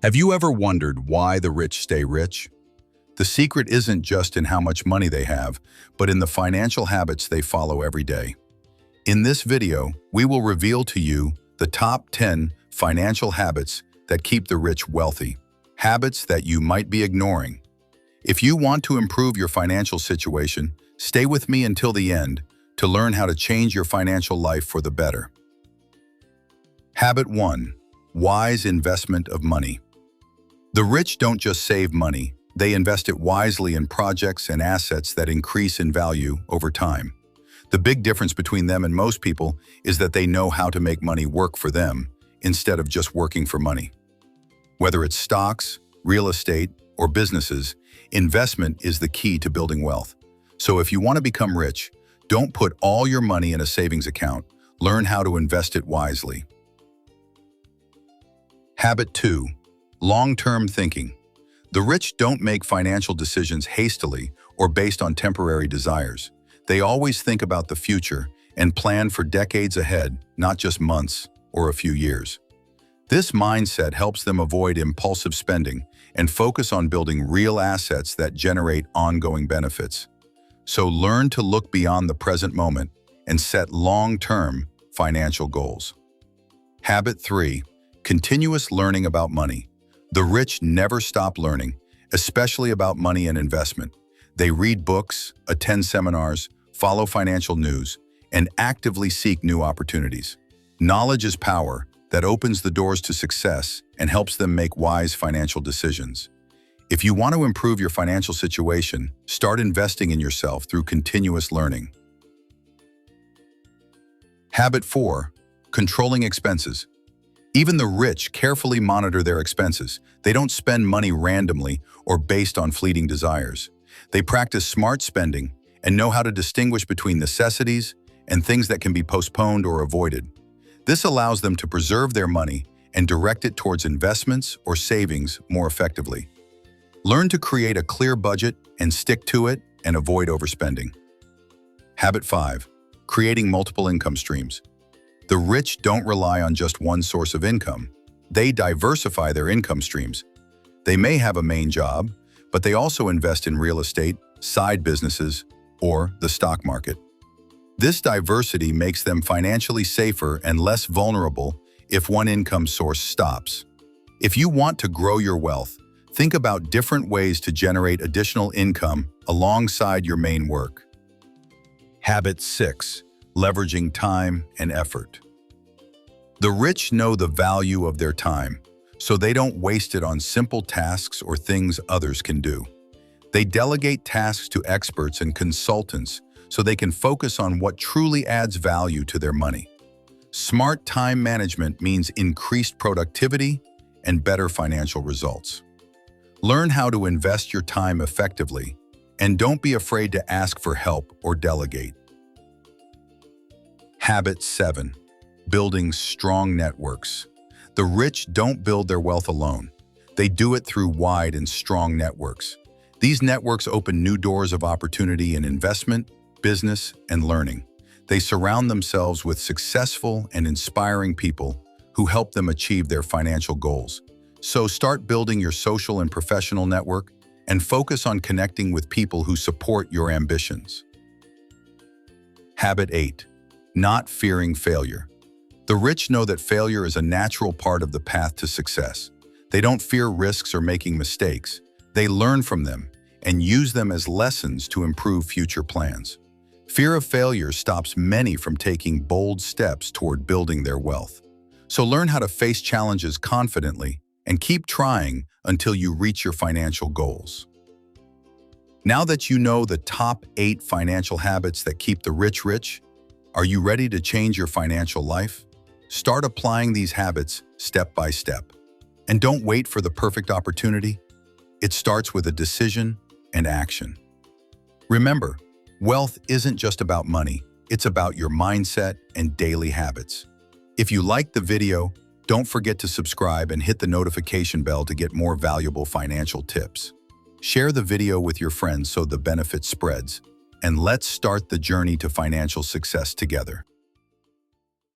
Have you ever wondered why the rich stay rich? The secret isn't just in how much money they have, but in the financial habits they follow every day. In this video, we will reveal to you the top 10 financial habits that keep the rich wealthy, habits that you might be ignoring. If you want to improve your financial situation, stay with me until the end to learn how to change your financial life for the better. Habit 1. Wise investment of money. The rich don't just save money, they invest it wisely in projects and assets that increase in value over time. The big difference between them and most people is that they know how to make money work for them instead of just working for money. Whether it's stocks, real estate, or businesses, investment is the key to building wealth. So if you want to become rich, don't put all your money in a savings account. Learn how to invest it wisely. Habit 2. Long-term thinking. The rich don't make financial decisions hastily or based on temporary desires. They always think about the future and plan for decades ahead, not just months or a few years. This mindset helps them avoid impulsive spending and focus on building real assets that generate ongoing benefits. So learn to look beyond the present moment and set long-term financial goals. Habit 3. Continuous learning about money. The rich never stop learning, especially about money and investment. They read books, attend seminars, follow financial news, and actively seek new opportunities. Knowledge is power that opens the doors to success and helps them make wise financial decisions. If you want to improve your financial situation, start investing in yourself through continuous learning. Habit 4. Controlling expenses. Even the rich carefully monitor their expenses. They don't spend money randomly or based on fleeting desires. They practice smart spending and know how to distinguish between necessities and things that can be postponed or avoided. This allows them to preserve their money and direct it towards investments or savings more effectively. Learn to create a clear budget and stick to it and avoid overspending. Habit 5. Creating multiple income streams. The rich don't rely on just one source of income. They diversify their income streams. They may have a main job, but they also invest in real estate, side businesses, or the stock market. This diversity makes them financially safer and less vulnerable if one income source stops. If you want to grow your wealth, think about different ways to generate additional income alongside your main work. Habit 6. Leveraging time and effort. The rich know the value of their time, so they don't waste it on simple tasks or things others can do. They delegate tasks to experts and consultants so they can focus on what truly adds value to their money. Smart time management means increased productivity and better financial results. Learn how to invest your time effectively, and don't be afraid to ask for help or delegate. Habit 7. Building strong networks. The rich don't build their wealth alone. They do it through wide and strong networks. These networks open new doors of opportunity in investment, business, and learning. They surround themselves with successful and inspiring people who help them achieve their financial goals. So start building your social and professional network and focus on connecting with people who support your ambitions. Habit 8. Not fearing failure. The rich know that failure is a natural part of the path to success. They don't fear risks or making mistakes. They learn from them and use them as lessons to improve future plans. Fear of failure stops many from taking bold steps toward building their wealth. So learn how to face challenges confidently and keep trying until you reach your financial goals. Now that you know the top 8 financial habits that keep the rich rich, are you ready to change your financial life? Start applying these habits step by step. And don't wait for the perfect opportunity. It starts with a decision and action. Remember, wealth isn't just about money. It's about your mindset and daily habits. If you liked the video, don't forget to subscribe and hit the notification bell to get more valuable financial tips. Share the video with your friends so the benefit spreads. And let's start the journey to financial success together.